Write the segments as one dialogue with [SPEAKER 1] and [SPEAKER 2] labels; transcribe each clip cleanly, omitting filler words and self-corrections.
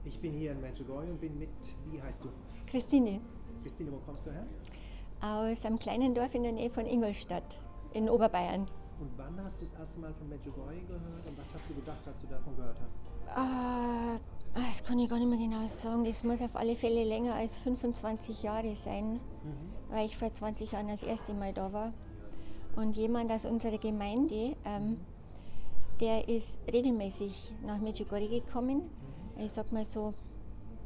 [SPEAKER 1] Ich bin hier in Medjugorje und bin mit, wie heißt du?
[SPEAKER 2] Christine,
[SPEAKER 1] Christine, wo kommst du her?
[SPEAKER 2] aus einem kleinen Dorf in der Nähe von Ingolstadt in Oberbayern.
[SPEAKER 1] Und wann hast du das erste Mal von Medjugorje gehört und was hast du gedacht, als du davon gehört hast?
[SPEAKER 2] Das kann ich gar nicht mehr genau sagen. Das muss auf alle Fälle länger als 25 Jahre sein, weil ich vor 20 Jahren das erste Mal da war. Und jemand aus unserer Gemeinde, der ist regelmäßig nach Medjugorje gekommen. Ich sag mal so,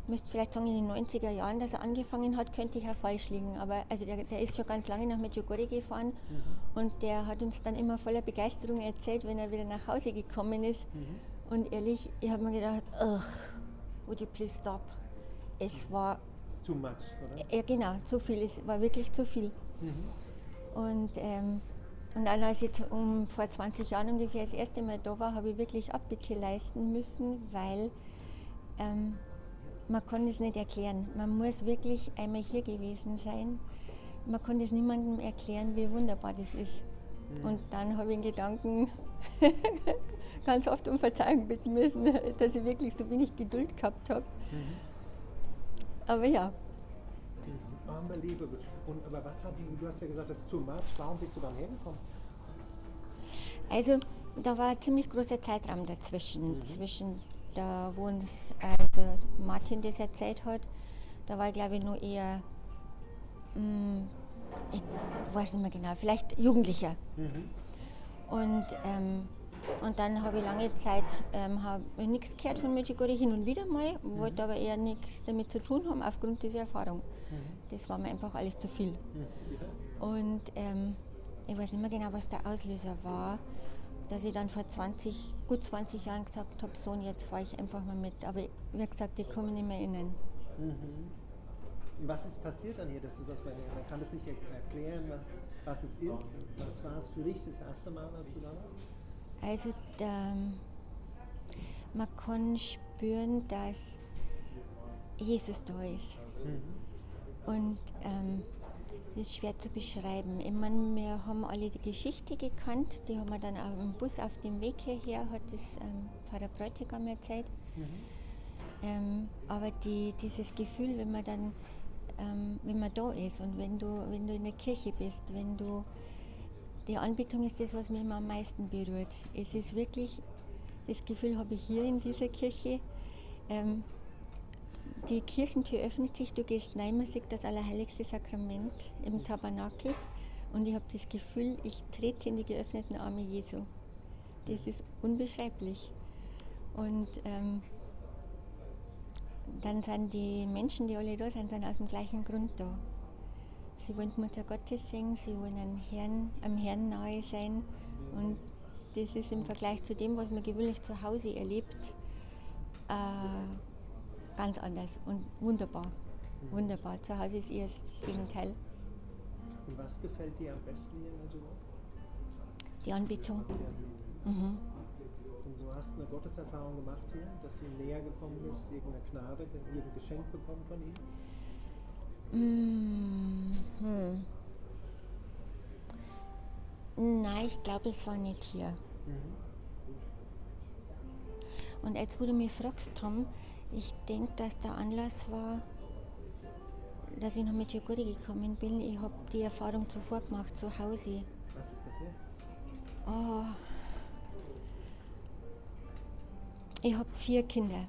[SPEAKER 2] müsste vielleicht sagen in den 90er Jahren, dass er angefangen hat, könnte ich auch falsch liegen. Aber also der ist schon ganz lange nach Medjugorje gefahren und der hat uns dann immer voller Begeisterung erzählt, wenn er wieder nach Hause gekommen ist. Und ehrlich, ich habe mir gedacht, ugh, would you please stop? Es war,
[SPEAKER 1] It's too much, oder?
[SPEAKER 2] ja genau, zu viel, es war wirklich zu viel. Und dann, als ich vor 20 Jahren ungefähr das erste Mal da war, habe ich wirklich Abbitte leisten müssen, weil man kann es nicht erklären. Man muss wirklich einmal hier gewesen sein. Man kann es niemandem erklären, wie wunderbar das ist. Und dann habe ich in Gedanken ganz oft um Verzeihung bitten müssen, dass ich wirklich so wenig Geduld gehabt habe. Aber ja.
[SPEAKER 1] Unbelievable. Und aber was hat du hast ja gesagt, das ist too much. Warum bist du dann hergekommen?
[SPEAKER 2] Also da war ein ziemlich großer Zeitraum dazwischen, da wo uns also Martin das erzählt hat, da war ich glaube ich nur eher, ich weiß nicht mehr genau, vielleicht Jugendlicher. Und dann habe ich lange Zeit hab ich nichts gehört von Medjugorje, hin und wieder mal, wollte aber eher nichts damit zu tun haben aufgrund dieser Erfahrung. Das war mir einfach alles zu viel. Und ich weiß nicht mehr genau, was der Auslöser war, dass ich dann vor gut 20 Jahren gesagt habe, so und jetzt fahre ich einfach mal mit. Aber wie gesagt, ich kann mich nicht mehr erinnern.
[SPEAKER 1] Was ist passiert dann hier, dass du sagst, man kann das nicht erklären, was es ist? Was war es für dich das erste Mal, als du da warst?
[SPEAKER 2] Also man kann spüren, dass Jesus da ist. Und das ist schwer zu beschreiben. Ich meine, wir haben alle die Geschichte gekannt, die haben wir dann auch im Bus auf dem Weg hierher, hat das Pfarrer Bräutigam erzählt. Aber dieses Gefühl, wenn man dann, wenn man da ist und wenn du in der Kirche bist, die Anbetung ist das, was mich immer am meisten berührt. Es ist wirklich, das Gefühl habe ich hier in dieser Kirche. Die Kirchentür öffnet sich, du gehst rein, man sieht das Allerheiligste Sakrament im Tabernakel und ich habe das Gefühl, ich trete in die geöffneten Arme Jesu. Das ist unbeschreiblich. Und dann sind die Menschen, die alle da sind, aus dem gleichen Grund da. Sie wollen Mutter Gottes singen, sie wollen am Herrn nahe sein und das ist im Vergleich zu dem, was man gewöhnlich zu Hause erlebt, ganz anders und wunderbar. Wunderbar. Zu Hause ist eher das Gegenteil.
[SPEAKER 1] Und was gefällt dir am besten hier in Medjugorje?
[SPEAKER 2] Die Anbetung.
[SPEAKER 1] Und du hast eine Gotteserfahrung gemacht hier, dass du näher gekommen bist, irgendeine Gnade, irgendein Geschenk bekommen von ihm?
[SPEAKER 2] Nein, ich glaube, es war nicht hier. Und jetzt, wo du mich fragst, Tom, ich denke, dass der Anlass war, dass ich nach Medjugorje gekommen bin. Ich habe die Erfahrung zuvor gemacht, zu Hause.
[SPEAKER 1] Was ist passiert?
[SPEAKER 2] Ich habe 4 Kinder.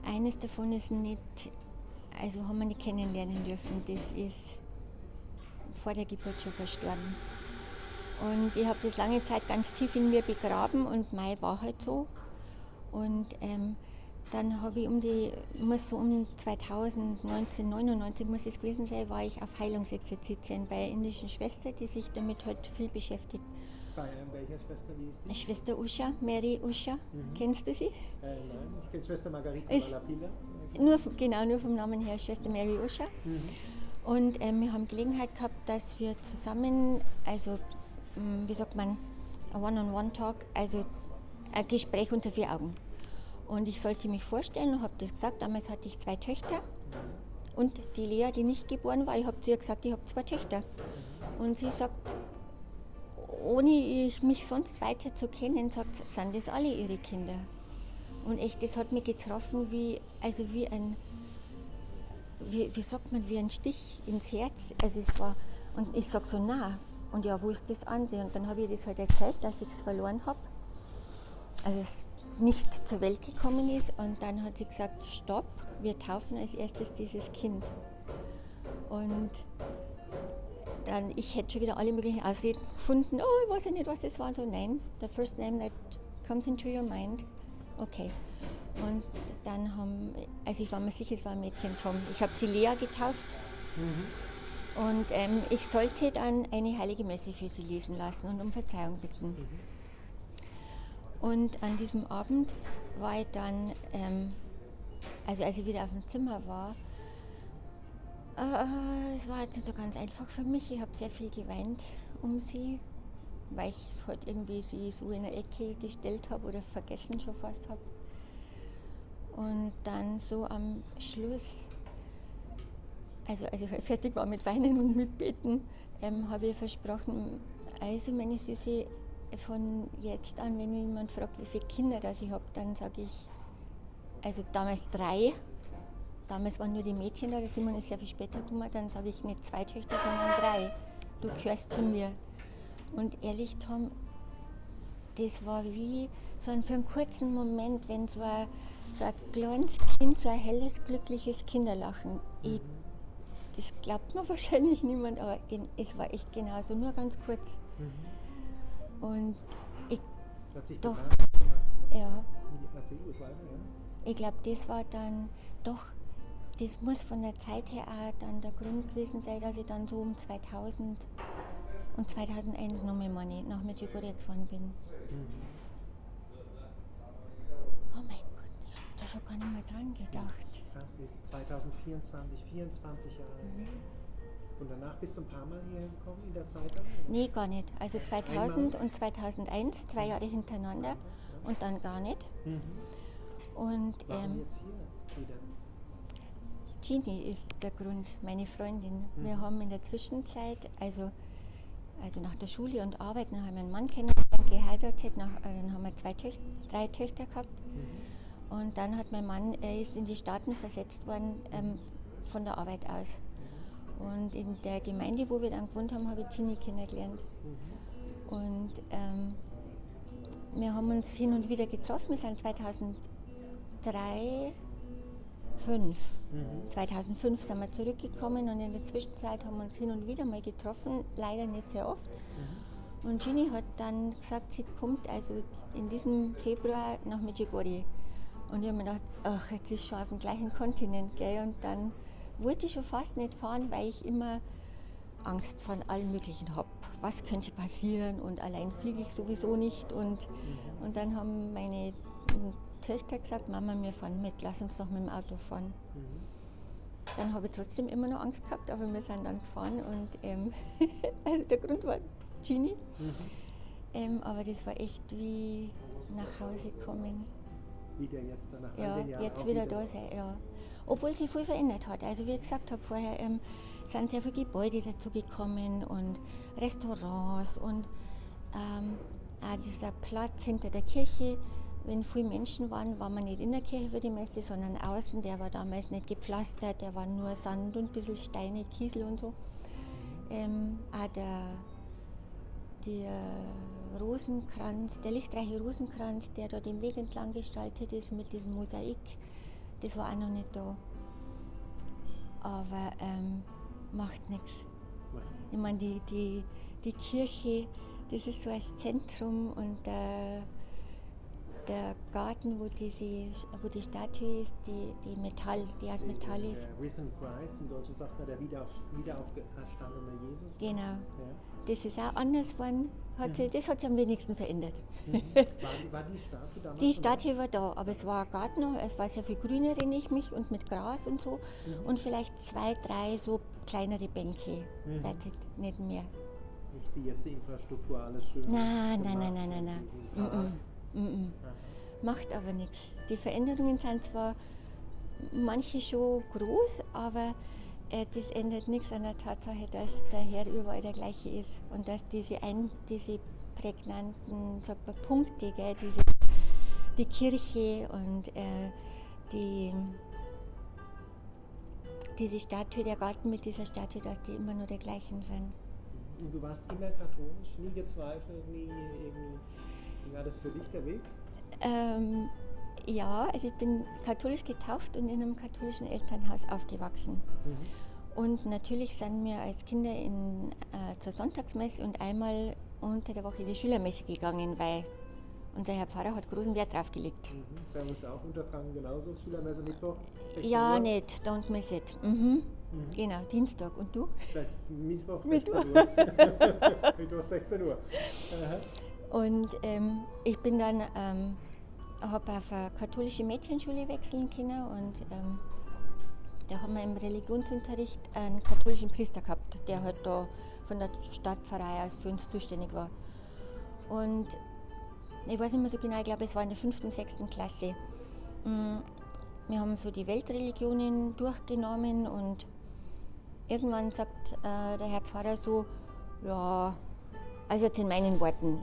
[SPEAKER 2] Eines davon ist nicht, also haben wir nicht kennenlernen dürfen. Das ist vor der Geburt schon verstorben. Und ich habe das lange Zeit ganz tief in mir begraben und Mai war halt so. Und dann habe ich um 2099 muss es gewesen sein, war ich auf Heilungsexerzitien bei einer indischen Schwester, die sich damit halt viel beschäftigt.
[SPEAKER 1] Bei welcher Schwester, wie ist die?
[SPEAKER 2] Schwester Usha, Mary Usha, kennst du sie?
[SPEAKER 1] Nein, ich kenne Schwester Margarita Malapila.
[SPEAKER 2] Nur vom Namen her, Schwester Mary Usha. Und wir haben Gelegenheit gehabt, dass wir zusammen, also wie sagt man, ein One-on-One-Talk, also ein Gespräch unter 4 Augen. Und ich sollte mich vorstellen und habe das gesagt. Damals hatte ich 2 Töchter und die Lea, die nicht geboren war, ich habe zu ihr gesagt, ich habe 2 Töchter. Und sie sagt, ohne mich sonst weiter zu kennen, sagt, sind das alle ihre Kinder. Und echt, das hat mich getroffen wie ein, wie sagt man, wie ein Stich ins Herz. Also es war, und ich sage so, na, und ja, wo ist das andere? Und dann habe ich das halt erzählt, dass ich es verloren habe. Also es nicht zur Welt gekommen ist. Und dann hat sie gesagt, stopp, wir taufen als erstes dieses Kind. Und dann, ich hätte schon wieder alle möglichen Ausreden gefunden. Oh, ich weiß ja nicht, was das war. Und so, nein, the first name that comes into your mind. Okay. Und dann also ich war mir sicher, es war ein Mädchen, Tom. Ich habe sie Lea getauft. Und ich sollte dann eine heilige Messe für sie lesen lassen und um Verzeihung bitten. Und an diesem Abend war ich dann, also als ich wieder auf dem Zimmer war, es war jetzt nicht so ganz einfach für mich. Ich habe sehr viel geweint um sie, weil ich halt irgendwie sie so in eine Ecke gestellt habe oder vergessen schon fast habe. Und dann so am Schluss, also als ich halt fertig war mit Weinen und mit Beten, habe ich versprochen, also meine Süße, von jetzt an, wenn mich jemand fragt, wie viele Kinder das ich habe, dann sage ich, also damals 3. Damals waren nur die Mädchen da, der Simon ist sehr viel später gekommen, dann sage ich nicht 2 Töchter, sondern 3. Du gehörst zu mir. Und ehrlich, Tom, das war wie so für einen kurzen Moment, wenn so ein kleines Kind, so ein helles, glückliches Kinderlachen. Das glaubt mir wahrscheinlich niemand, aber es war echt genauso, nur ganz kurz. Und ich doch, ja. Ich glaube, das war dann doch, das muss von der Zeit her auch dann der Grund gewesen sein, dass ich dann so um 2000 und 2001 nochmal nach Medjugorje gefahren bin. Oh mein Gott, ich habe da schon gar nicht mehr dran gedacht.
[SPEAKER 1] Krass, wir sind 2024, 24 Jahre. Und danach bist du ein paar Mal hierher gekommen in der Zeit dann?
[SPEAKER 2] Nee, gar nicht. Also 2000 und 2001, 2 Jahre hintereinander und dann gar nicht. Und
[SPEAKER 1] warum jetzt hier wieder?
[SPEAKER 2] Gini ist der Grund, meine Freundin. Wir haben in der Zwischenzeit, also nach der Schule und Arbeit, dann haben wir einen Mann kennengelernt, geheiratet, dann haben wir 3 Töchter gehabt. Und dann hat mein Mann, ist in die Staaten versetzt worden von der Arbeit aus. Und in der Gemeinde, wo wir dann gewohnt haben, habe ich Gini kennengelernt. Und wir haben uns hin und wieder getroffen. Wir sind 2005 sind wir zurückgekommen und in der Zwischenzeit haben wir uns hin und wieder mal getroffen, leider nicht sehr oft. Und Gini hat dann gesagt, sie kommt also in diesem Februar nach Medjugorje. Und ich habe mir gedacht, ach, jetzt ist schon auf dem gleichen Kontinent, gell? Und dann wollte ich schon fast nicht fahren, weil ich immer Angst vor allem Möglichen habe. Was könnte passieren und allein fliege ich sowieso nicht. Und dann haben meine Töchter gesagt, Mama, wir fahren mit, lass uns doch mit dem Auto fahren. Dann habe ich trotzdem immer noch Angst gehabt, aber wir sind dann gefahren und also der Grund war Gini. Aber das war echt wie nach Hause kommen.
[SPEAKER 1] Wieder jetzt nach
[SPEAKER 2] all den Jahren jetzt wieder da sein, ja. Obwohl sich viel verändert hat. Also wie ich gesagt habe vorher, sind sehr viele Gebäude dazugekommen und Restaurants und auch dieser Platz hinter der Kirche. Wenn viele Menschen waren, war man nicht in der Kirche für die Messe, sondern außen. Der war damals nicht gepflastert, der war nur Sand und ein bisschen Steine, Kiesel und so. Auch der Rosenkranz, der lichtreiche Rosenkranz, der da den Weg entlang gestaltet ist mit diesem Mosaik, das war auch noch nicht da. Aber macht nichts. Ich meine, die Kirche, das ist so als Zentrum und der Garten, wo die Statue ist, die aus Metall ist.
[SPEAKER 1] Der Risen Christ, in Deutsch sagt man der wiederaufgestandene Jesus.
[SPEAKER 2] Genau.
[SPEAKER 1] Ja.
[SPEAKER 2] Das ist auch anders geworden. Das hat sich am wenigsten verändert.
[SPEAKER 1] War die Statue damals?
[SPEAKER 2] Die Statue war da, aber es war ein Garten, es war sehr viel grün, erinnere ich mich, und mit Gras und so. Und vielleicht 2, 3 so kleinere Bänke. That's it, nicht mehr.
[SPEAKER 1] Nicht wie jetzt die Infrastruktur alles schön.
[SPEAKER 2] Nein. Macht aber nichts. Die Veränderungen sind zwar manche schon groß, aber das ändert nichts an der Tatsache, dass der Herr überall der gleiche ist und dass diese prägnanten, sagt man, Punkte, gell, die Kirche und diese Statue, der Garten mit dieser Statue, dass die immer nur der gleichen sind.
[SPEAKER 1] Und du warst immer katholisch, nie gezweifelt, nie irgendwie, wie war das für dich der Weg?
[SPEAKER 2] Ja, also ich bin katholisch getauft und in einem katholischen Elternhaus aufgewachsen. Und natürlich sind wir als Kinder zur Sonntagsmesse und einmal unter der Woche in die Schülermesse gegangen, weil unser Herr Pfarrer hat großen Wert drauf gelegt.
[SPEAKER 1] Bei uns auch Unterfranken genauso, Schülermesse Mittwoch, 16
[SPEAKER 2] Ja,
[SPEAKER 1] Uhr.
[SPEAKER 2] nicht, don't miss it. Genau, Dienstag. Und du?
[SPEAKER 1] Das ist Mittwoch 16 Uhr. Mittwoch 16 Uhr. Aha.
[SPEAKER 2] Und ich bin dann, habe auf eine katholische Mädchenschule wechseln können und da haben wir im Religionsunterricht einen katholischen Priester gehabt, der halt da von der Stadtpfarrei aus für uns zuständig war. Und ich weiß nicht mehr so genau, ich glaube, es war in der 5., 6. Klasse. Wir haben so die Weltreligionen durchgenommen und irgendwann sagt der Herr Pfarrer so, ja, also jetzt in meinen Worten,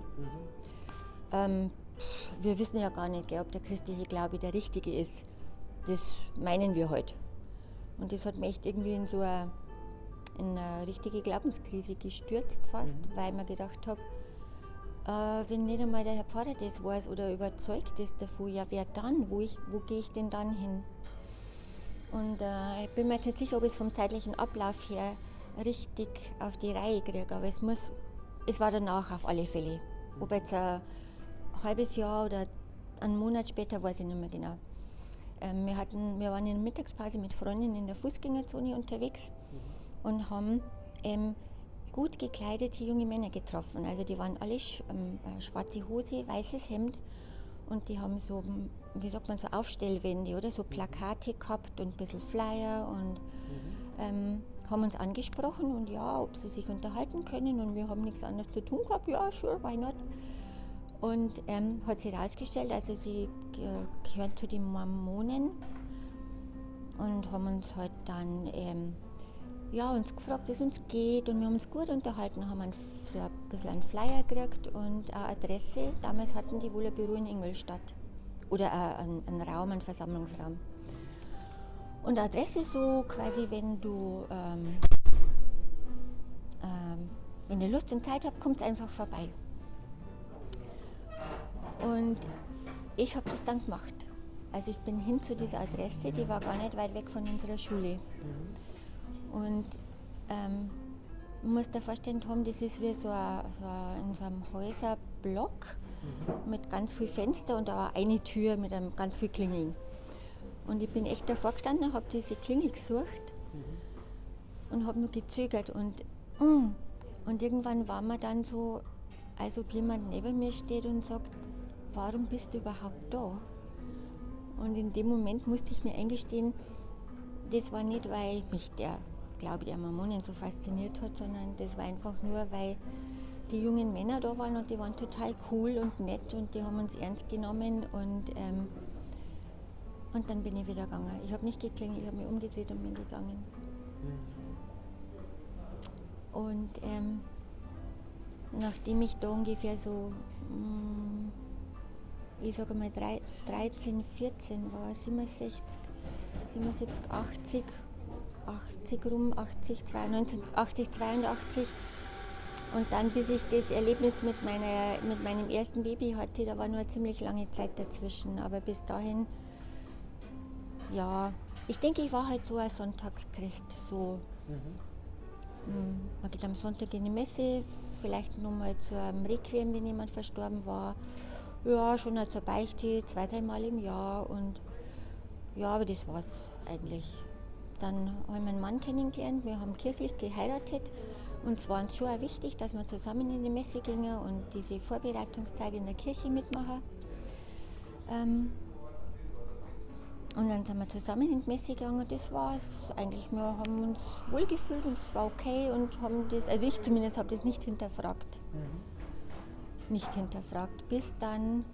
[SPEAKER 2] wir wissen ja gar nicht, ob der christliche Glaube der richtige ist. Das meinen wir heute. Und das hat mich echt irgendwie in so eine richtige Glaubenskrise gestürzt fast, weil ich mir gedacht habe, wenn nicht einmal der Herr Pfarrer das weiß oder überzeugt ist davon, ja wer dann, wo gehe ich denn dann hin? Und ich bin mir jetzt nicht sicher, ob ich es vom zeitlichen Ablauf her richtig auf die Reihe kriege, aber es war danach auf alle Fälle. Ob jetzt ein halbes Jahr oder einen Monat später, weiß ich nicht mehr genau. Wir waren in der Mittagspause mit Freunden in der Fußgängerzone unterwegs und haben gut gekleidete junge Männer getroffen. Also die waren alle schwarze Hose, weißes Hemd und die haben so, wie sagt man, so Aufstellwände oder so Plakate gehabt und ein bisschen Flyer und haben uns angesprochen und ja, ob sie sich unterhalten können und wir haben nichts anderes zu tun gehabt, ja, sure, why not? Und hat sich herausgestellt, also sie gehören zu den Mormonen und haben uns halt dann uns gefragt, wie es uns geht und wir haben uns gut unterhalten, haben so ein bisschen einen Flyer gekriegt und eine Adresse. Damals hatten die wohl ein Büro in Ingolstadt oder einen Raum, einen Versammlungsraum. Und die Adresse so quasi, wenn du Lust und Zeit habt, kommt einfach vorbei. Und ich habe das dann gemacht. Also ich bin hin zu dieser Adresse, die war gar nicht weit weg von unserer Schule. Und man muss dir vorstellen, Tom, das ist wie in so einem Häuserblock mit ganz viel Fenster und da war eine Tür mit ganz viel Klingeln. Und ich bin echt davor gestanden und habe diese Klingel gesucht und habe nur gezögert. Und irgendwann war mir dann so, als ob jemand neben mir steht und sagt, warum bist du überhaupt da? Und in dem Moment musste ich mir eingestehen, das war nicht, weil mich der Glaube der Mormonen so fasziniert hat, sondern das war einfach nur, weil die jungen Männer da waren und die waren total cool und nett und die haben uns ernst genommen und dann bin ich wieder gegangen. Ich habe nicht geklingelt, ich habe mich umgedreht und bin gegangen. Und nachdem ich da ungefähr so, ich sage mal 13, 14 war, 77, 80 rum, 80, 82. Und dann, bis ich das Erlebnis mit meinem ersten Baby hatte, da war nur eine ziemlich lange Zeit dazwischen. Aber bis dahin, ja, ich denke, ich war halt so ein Sonntagschrist. So. Man geht am Sonntag in die Messe, vielleicht nochmal zu einem Requiem, wenn jemand verstorben war. Ja, schon mal zur Beichte, 2-3 Mal im Jahr. Und ja, aber das war's eigentlich. Dann habe ich meinen Mann kennengelernt, wir haben kirchlich geheiratet. Und es war uns schon auch wichtig, dass wir zusammen in die Messe gingen und diese Vorbereitungszeit in der Kirche mitmachen. Und dann sind wir zusammen in die Messe gegangen und das war's. Eigentlich, wir haben uns wohlgefühlt und es war okay und haben das, also ich zumindest habe das nicht hinterfragt. Nicht hinterfragt, bis dann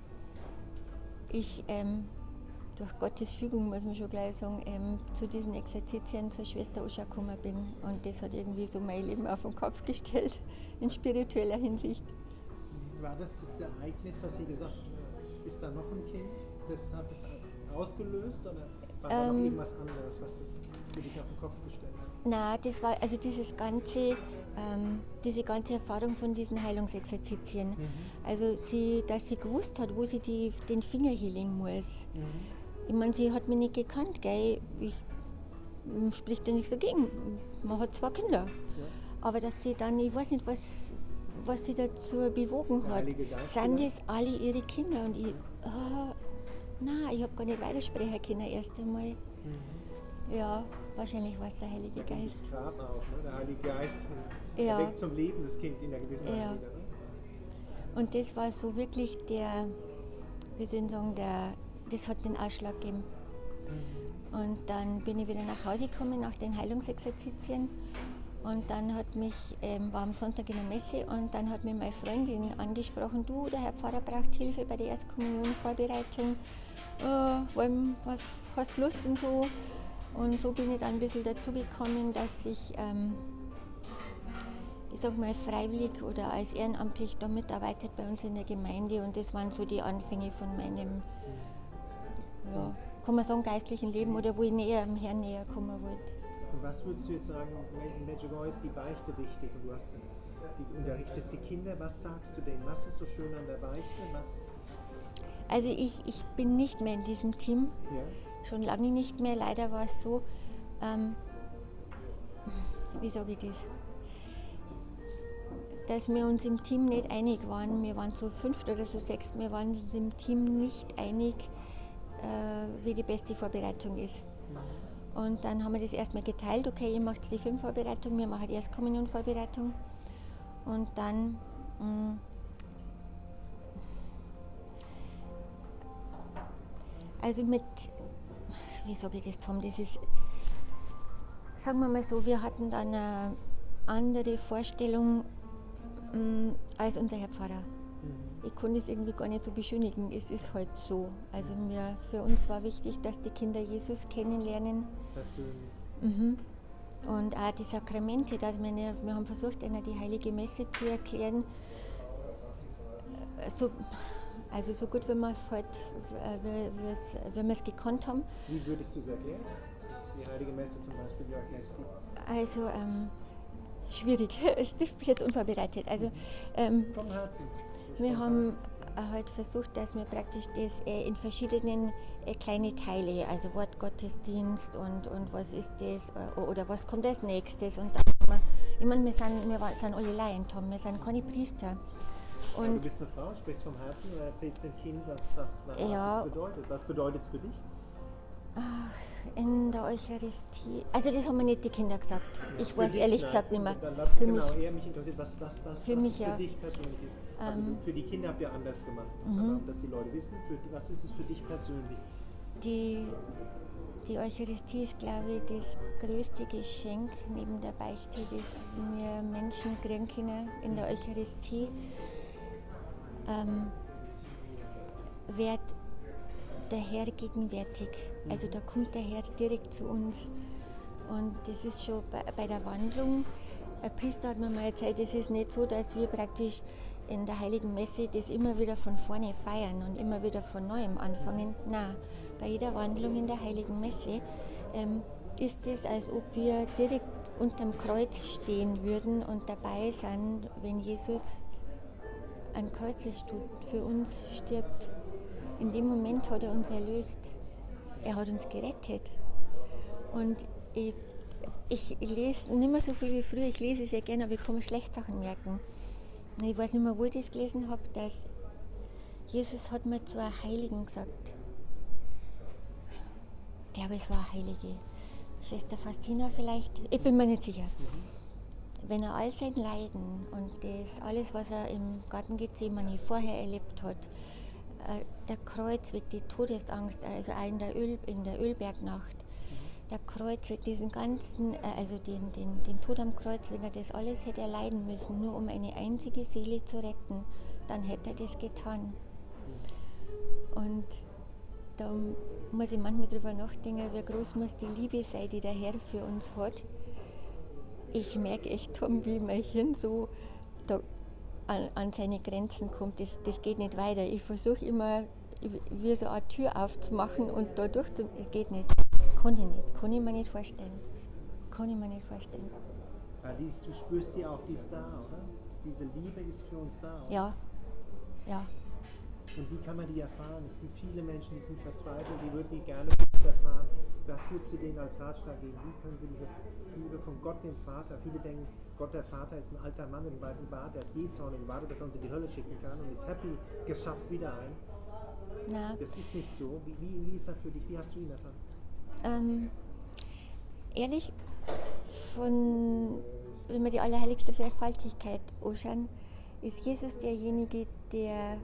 [SPEAKER 2] ich durch Gottes Fügung, muss man schon gleich sagen, zu diesen Exerzitien zur Schwester Uscha gekommen bin. Und das hat irgendwie so mein Leben auf den Kopf gestellt, in spiritueller Hinsicht.
[SPEAKER 1] War das Ereignis, dass Sie gesagt haben, ist da noch ein Kind? hat das ausgelöst oder war da noch irgendwas anderes, was das für dich auf den Kopf gestellt hat?
[SPEAKER 2] Na, das war also diese ganze Erfahrung von diesen Heilungsexerzitien. Also dass sie gewusst hat, wo sie den Finger hinlegen muss. Ich meine, sie hat mich nicht gekannt, gell? Spricht ja nichts dagegen. Man hat 2 Kinder.
[SPEAKER 1] Ja.
[SPEAKER 2] Aber dass sie dann, ich weiß nicht, was sie dazu bewogen
[SPEAKER 1] Der
[SPEAKER 2] hat.
[SPEAKER 1] Heilige Geist
[SPEAKER 2] Sind
[SPEAKER 1] vielleicht?
[SPEAKER 2] das alle ihre Kinder? Und ich habe gar nicht weitersprechen können erst einmal. Ja, wahrscheinlich war es der Heilige
[SPEAKER 1] Da kommt
[SPEAKER 2] Geist.
[SPEAKER 1] das Grab auch, ne? Der Heilige Geist
[SPEAKER 2] Ja.
[SPEAKER 1] erweckt zum Leben das Kind in einer gewissen Weise
[SPEAKER 2] Ja.
[SPEAKER 1] wieder. Ne?
[SPEAKER 2] Und das war so wirklich das hat den Ausschlag gegeben. Und dann bin ich wieder nach Hause gekommen nach den Heilungsexerzitien. Und dann war am Sonntag in der Messe und dann hat mich meine Freundin angesprochen, du, der Herr Pfarrer braucht Hilfe bei der Erstkommunionvorbereitung. Was hast du Lust und so? Und so bin ich dann ein bisschen dazu gekommen, dass ich sag mal, freiwillig oder als ehrenamtlich da mitarbeitet bei uns in der Gemeinde. Und das waren so die Anfänge von meinem, kann man sagen, geistlichen Leben oder wo ich am Herrn näher kommen wollte.
[SPEAKER 1] Und was würdest du jetzt sagen, in Medjugorje ist die Beichte wichtig und du unterrichtest die Kinder, was sagst du denen? Was ist so schön an der Beichte?
[SPEAKER 2] Also ich bin nicht mehr in diesem Team, schon lange nicht mehr. Leider war es so, wie sage ich das, dass wir uns im Team nicht einig waren. Wir waren so 5 oder so 6, wir waren uns im Team nicht einig, wie die beste Vorbereitung ist. Und dann haben wir das erstmal geteilt, okay, ihr macht die 5 Vorbereitung, wir machen die Erstkommunion-Vorbereitung. Und dann wie sage ich das, Tom, das ist, sagen wir mal so, wir hatten dann eine andere Vorstellung als unser Herr Pfarrer. Ich konnte es irgendwie gar nicht so beschönigen, es ist halt so. Also für uns war wichtig, dass die Kinder Jesus kennenlernen.
[SPEAKER 1] Persönlich.
[SPEAKER 2] Und auch die Sakramente, wir haben versucht, ihnen die Heilige Messe zu erklären, so gut, wie wir es halt, wie wir es gekonnt haben.
[SPEAKER 1] Wie würdest du es erklären? Die Heilige Messe zum Beispiel, wie erklärst du?
[SPEAKER 2] Also schwierig, es trifft mich jetzt unvorbereitet. Also,
[SPEAKER 1] Vom Herzen.
[SPEAKER 2] wir haben halt versucht, dass wir praktisch das in verschiedenen kleine Teile, also Wortgottesdienst und was ist das oder was kommt als nächstes. Und dann ich meine, wir sind alle Laien, Tom, wir sind keine Priester.
[SPEAKER 1] Und du bist eine Frau, sprichst vom Herzen oder erzählst dem Kind, was es bedeutet. Was bedeutet es für dich?
[SPEAKER 2] In der Eucharistie. Also das haben mir nicht die Kinder gesagt. Ich weiß ehrlich gesagt nicht mehr.
[SPEAKER 1] Für mich interessiert, was für
[SPEAKER 2] mich,
[SPEAKER 1] dich persönlich ist. Also für die Kinder habt ihr anders gemacht, aber dass die Leute wissen, was ist es für dich persönlich?
[SPEAKER 2] Die Eucharistie ist, glaube ich, das größte Geschenk neben der Beichte, das wir Menschen kriegen können. In der Eucharistie wird der Herr gegenwärtig. Also da kommt der Herr direkt zu uns. Und das ist schon bei der Wandlung. Ein Priester hat mir mal erzählt, es ist nicht so, dass wir praktisch in der Heiligen Messe das immer wieder von vorne feiern und immer wieder von Neuem anfangen. Nein, bei jeder Wandlung in der Heiligen Messe ist es, als ob wir direkt unterm Kreuz stehen würden und dabei sind, wenn Jesus an Kreuzestod für uns stirbt. In dem Moment hat er uns erlöst. Er hat uns gerettet. Und ich lese nicht mehr so viel wie früher. Ich lese sehr gerne, aber ich kann mir schlecht Sachen merken. Ich weiß nicht mehr, wo ich das gelesen habe, dass Jesus hat mir zu einer Heiligen gesagt. Ich glaube, es war eine Heilige. Schwester Faustina vielleicht. Ich bin mir nicht sicher. Wenn er all sein Leiden und das alles, was er im Garten Gethsemane vorher erlebt hat, der Kreuzweg, die Todesangst, also auch in der Ölbergnacht, der Kreuzweg, diesen ganzen, also den Tod am Kreuz, wenn er das alles hätte erleiden müssen, nur um eine einzige Seele zu retten, dann hätte er das getan. Und da muss ich manchmal drüber nachdenken, wie groß muss die Liebe sein, die der Herr für uns hat. Ich merke echt, Tom, wie mein Hirn so da an seine Grenzen kommt. Das geht nicht weiter. Ich versuche immer wie so eine Tür aufzumachen und da durch, geht nicht. Kann ich mir nicht vorstellen.
[SPEAKER 1] Ja, du spürst die auch, die ist da, oder? Diese Liebe ist für uns da, oder?
[SPEAKER 2] Ja.
[SPEAKER 1] Und wie kann man die erfahren? Es sind viele Menschen, die sind verzweifelt, die würden die gerne erfahren. Was würdest du denen als Ratschlag geben? Wie können sie diese Liebe von Gott, dem Vater, viele denken, Gott der Vater ist ein alter Mann mit einem weißen Bart, der ist jähzornig und wartet, dass er uns in die Hölle schicken kann und ist happy, geschafft wieder ein.
[SPEAKER 2] Na.
[SPEAKER 1] Das ist nicht so. Wie ist er für dich? Wie hast du ihn erfahren?
[SPEAKER 2] Ehrlich, wenn wir die allerheiligste Dreifaltigkeit anschauen, ist Jesus derjenige, der,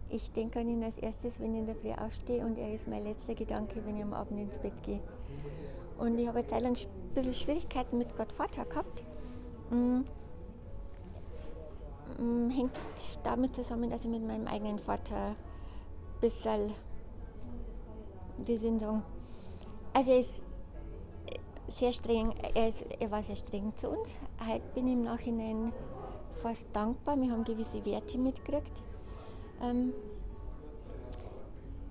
[SPEAKER 2] ich denke an ihn als erstes, wenn ich in der Früh aufstehe, und er ist mein letzter Gedanke, wenn ich am Abend ins Bett gehe. Und ich habe eine Zeit lang ein bisschen Schwierigkeiten mit Gott Vater gehabt. Hängt damit zusammen, dass ich mit meinem eigenen Vater ein bisschen, wie soll ich sagen, also er ist sehr streng, er war sehr streng zu uns. Heute bin ich im Nachhinein fast dankbar, wir haben gewisse Werte mitgekriegt.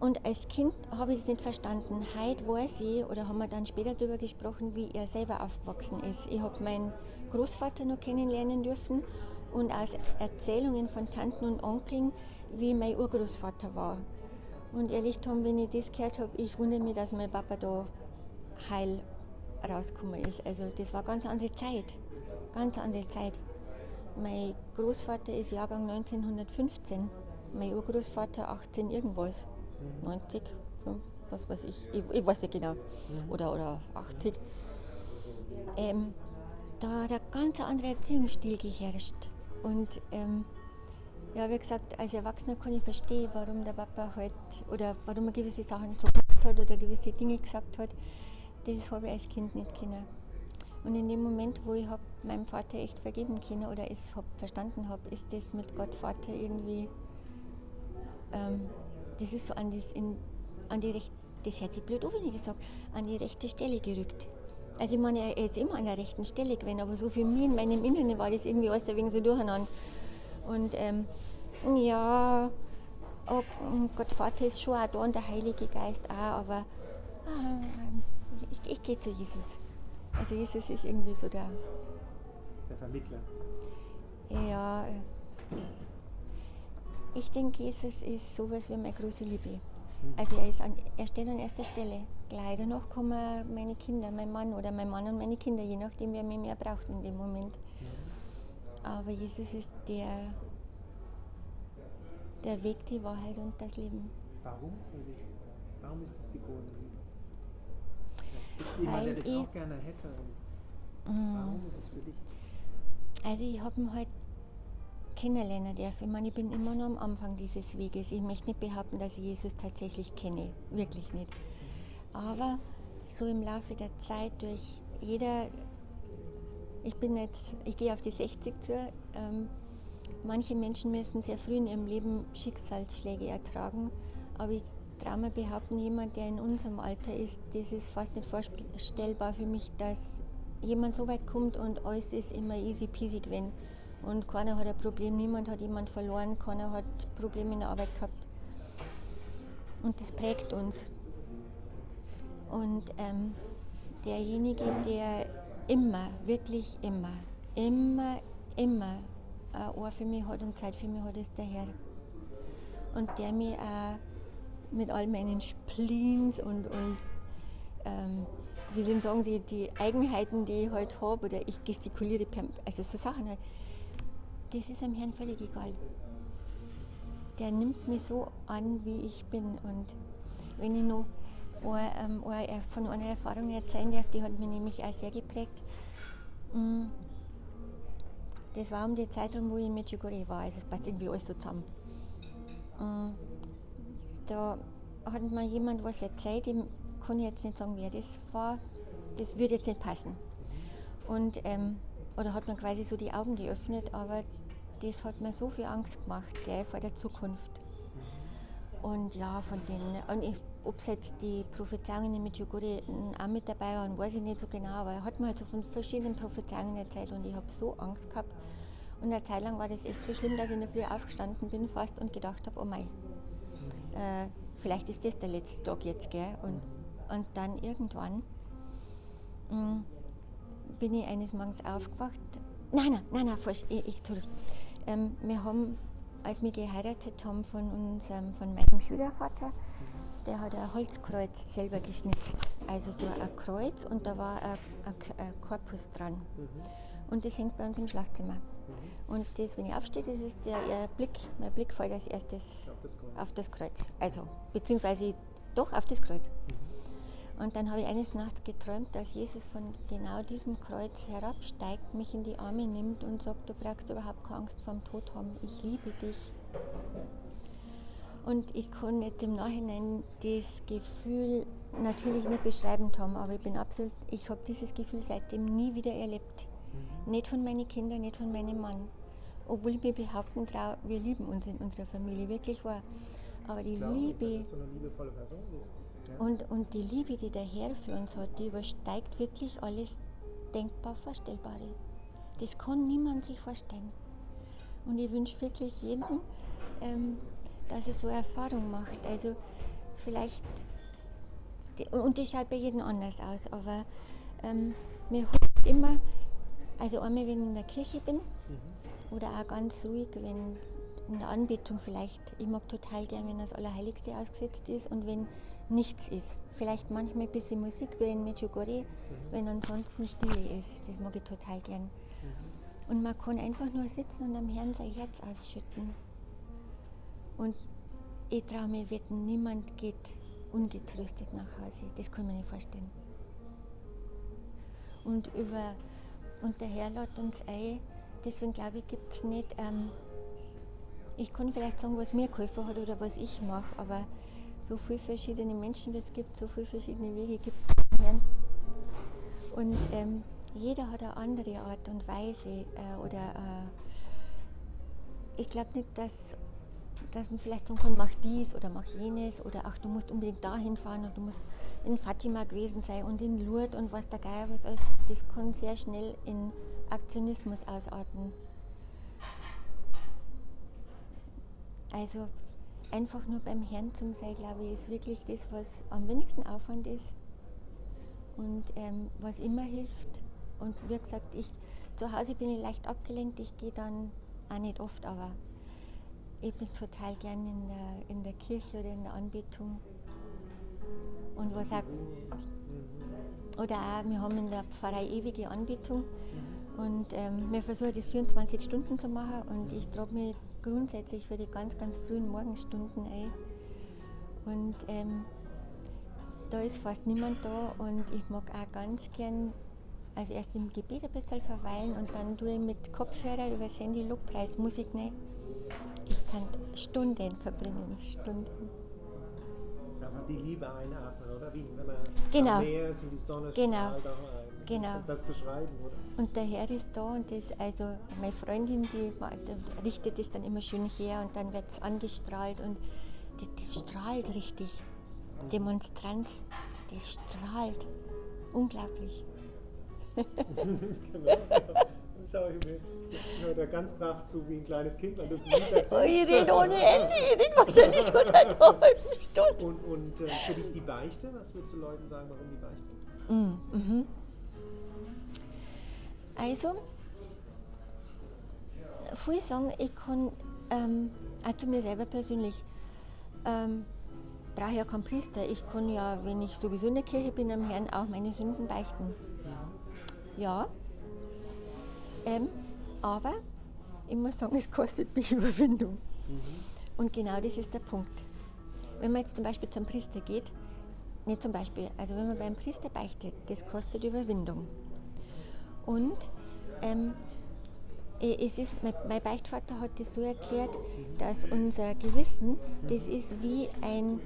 [SPEAKER 2] Und als Kind habe ich es nicht verstanden. Heute weiß ich, oder haben wir dann später darüber gesprochen, wie er selber aufgewachsen ist. Ich habe meinen Großvater noch kennenlernen dürfen und aus Erzählungen von Tanten und Onkeln, wie mein Urgroßvater war. Und ehrlich, Tom, wenn ich das gehört habe, ich wundere mich, dass mein Papa da heil rausgekommen ist. Also das war eine ganz andere Zeit. Mein Großvater ist Jahrgang 1915, mein Urgroßvater 18 irgendwas, 90, was weiß ich weiß nicht genau, oder 80. Da hat ein ganz anderer Erziehungsstil geherrscht. Und ja, wie gesagt, als Erwachsener kann ich verstehen, warum der Papa halt, oder warum er gewisse Sachen so gemacht hat oder gewisse Dinge gesagt hat. Das habe ich als Kind nicht können. Und in dem Moment, wo ich meinem Vater echt vergeben können oder es verstanden habe, ist das mit Gott Vater irgendwie, das ist so an die rechte, das hört sich blöd an, wenn ich das sage, an die rechte Stelle gerückt. Also ich meine, er ist immer an der rechten Stelle gewesen, aber so für mich in meinem Inneren war das irgendwie alles ein wenig so durcheinander. Und ja, Gott Vater ist schon auch da und der Heilige Geist auch, aber ich gehe zu Jesus. Also Jesus ist irgendwie so der
[SPEAKER 1] Vermittler.
[SPEAKER 2] Ja, ich denke, Jesus ist sowas wie meine große Liebe. Also er steht an erster Stelle. Gleich danach kommen meine Kinder, mein Mann oder mein Mann und meine Kinder, je nachdem, wer mich mehr braucht in dem Moment. Aber Jesus ist der Weg, die Wahrheit und das Leben.
[SPEAKER 1] Warum? Warum ist es die große Liebe? Gibt es jemanden, der das auch gerne hätte? Warum ist es für dich?
[SPEAKER 2] Also ich habe ihn halt kennenlernen dürfen. Ich meine, ich bin immer noch am Anfang dieses Weges. Ich möchte nicht behaupten, dass ich Jesus tatsächlich kenne. Wirklich nicht. Aber so im Laufe der Zeit durch ich gehe auf die 60 zu. Manche Menschen müssen sehr früh in ihrem Leben Schicksalsschläge ertragen. Aber ich traue mir behaupten, jemand, der in unserem Alter ist, das ist fast nicht vorstellbar für mich, dass jemand so weit kommt und alles ist immer easy peasy gewesen. Und keiner hat ein Problem, niemand hat jemand verloren, keiner hat Probleme in der Arbeit gehabt. Und das prägt uns. Und derjenige, der immer, wirklich immer ein Ohr für mich hat und Zeit für mich hat, ist der Herr. Und der mich auch mit all meinen Spleens und wie soll ich sagen, die Eigenheiten, die ich halt habe, oder ich gestikuliere, also so Sachen halt, das ist dem Herrn völlig egal. Der nimmt mich so an, wie ich bin. Und wenn ich noch von einer Erfahrung erzählen darf, die hat mich nämlich auch sehr geprägt. Das war um die Zeit, wo ich in Medjugorje war, also es passt irgendwie alles so zusammen. Da hat mir jemand was erzählt, ich kann jetzt nicht sagen, wer das war, das würde jetzt nicht passen. Und, oder hat mir quasi so die Augen geöffnet, aber das hat mir so viel Angst gemacht, gell, vor der Zukunft. Und ja, ob es jetzt die Prophezeiungen in Medjugorje auch mit dabei waren, weiß ich nicht so genau, aber er hat mir halt so von verschiedenen Prophezeiungen erzählt und ich habe so Angst gehabt. Und eine Zeit lang war das echt so schlimm, dass ich in der Früh aufgestanden bin fast und gedacht habe, oh mei, vielleicht ist das der letzte Tag jetzt, gell? Und dann irgendwann bin ich eines Morgens aufgewacht. Nein, falsch. Wir haben, als wir geheiratet haben, von meinem Schwiegervater, der hat ein Holzkreuz selber geschnitzt. Also so ein Kreuz und da war ein Korpus dran. Und das hängt bei uns im Schlafzimmer. Und das, wenn ich aufstehe, das ist mein Blick fällt als erstes auf das Kreuz. Also, beziehungsweise doch auf das Kreuz. Und dann habe ich eines Nachts geträumt, dass Jesus von genau diesem Kreuz herabsteigt, mich in die Arme nimmt und sagt, du brauchst überhaupt keine Angst vor dem Tod haben, ich liebe dich. Und ich kann jetzt im Nachhinein das Gefühl natürlich nicht beschreiben, Tom, aber ich habe dieses Gefühl seitdem nie wieder erlebt. Nicht von meinen Kindern, nicht von meinem Mann. Obwohl wir behaupten, wir lieben uns in unserer Familie, wirklich wahr. Aber die Liebe und die Liebe, die der Herr für uns hat, die übersteigt wirklich alles denkbar Vorstellbare. Das kann niemand sich vorstellen. Und ich wünsche wirklich jedem, dass er so eine Erfahrung macht. Also vielleicht, und das schaut bei jedem anders aus, aber mir hilft immer, also einmal, wenn ich in der Kirche bin, oder auch ganz ruhig, wenn in der Anbetung vielleicht, ich mag total gern, wenn das Allerheiligste ausgesetzt ist und wenn nichts ist. Vielleicht manchmal ein bisschen Musik, wie in Medjugorje, wenn ansonsten Stille ist. Das mag ich total gern. Und man kann einfach nur sitzen und am Herrn sein Herz ausschütten. Und ich traue mir wetten, niemand geht ungetröstet nach Hause. Das kann man nicht vorstellen. Und der Herr lädt uns ein, deswegen glaube ich, gibt es nicht, ich kann vielleicht sagen, was mir geholfen hat oder was ich mache, aber so viele verschiedene Menschen, wie es gibt, so viele verschiedene Wege gibt es zum Herrn. Und jeder hat eine andere Art und Weise ich glaube nicht, dass man vielleicht sagen kann, mach dies oder mach jenes oder ach, du musst unbedingt dahin fahren und du musst in Fatima gewesen sein und in Lourdes und was der Geier was alles. Das kann sehr schnell in Aktionismus ausarten. Also einfach nur beim Herrn zum sein, glaube ich, ist wirklich das, was am wenigsten Aufwand ist und was immer hilft. Und wie gesagt, zu Hause bin ich leicht abgelenkt, ich gehe dann auch nicht oft, aber ich bin total gern in der Kirche oder in der Anbetung. Und was auch, oder auch, wir haben in der Pfarrei ewige Anbetung und wir versuchen das 24 Stunden zu machen und ich trage mich grundsätzlich für die ganz, ganz frühen Morgenstunden ein. Und da ist fast niemand da und ich mag auch ganz gern als erst im Gebet ein bisschen verweilen und dann tue ich mit Kopfhörer über das Handy Lobpreismusik rein. Ich kann Stunden verbringen, Stunden.
[SPEAKER 1] Aber die Liebe einatmen, oder? Wie wenn man
[SPEAKER 2] genau.
[SPEAKER 1] am Meer ist und die Sonne strahlt auch ein.
[SPEAKER 2] Genau.
[SPEAKER 1] Das beschreiben, oder?
[SPEAKER 2] Und der Herr ist da und also meine Freundin, die richtet es dann immer schön her und dann wird es angestrahlt und das strahlt richtig. Demonstranz, das strahlt. Unglaublich.
[SPEAKER 1] Genau. Schau ich höre da ganz brav zu wie ein kleines Kind, weil das Lied erzählt.
[SPEAKER 2] Ich rede ohne Ende, ich rede wahrscheinlich schon seit einer halben Stunde.
[SPEAKER 1] Und für dich die Beichte, was würdest du Leuten sagen, warum die Beichte?
[SPEAKER 2] Also, viele sagen, ich kann, auch zu mir selber persönlich, brauche ja keinen Priester. Ich kann ja, wenn ich sowieso in der Kirche bin, am Herrn auch meine Sünden beichten. Ja, aber ich muss sagen, es kostet mich Überwindung. Und genau das ist der Punkt. Wenn man jetzt zum Beispiel zum Priester geht, nicht zum Beispiel, also wenn man beim Priester beichtet, das kostet Überwindung. Und mein Beichtvater hat das so erklärt, dass unser Gewissen, das ist wie ein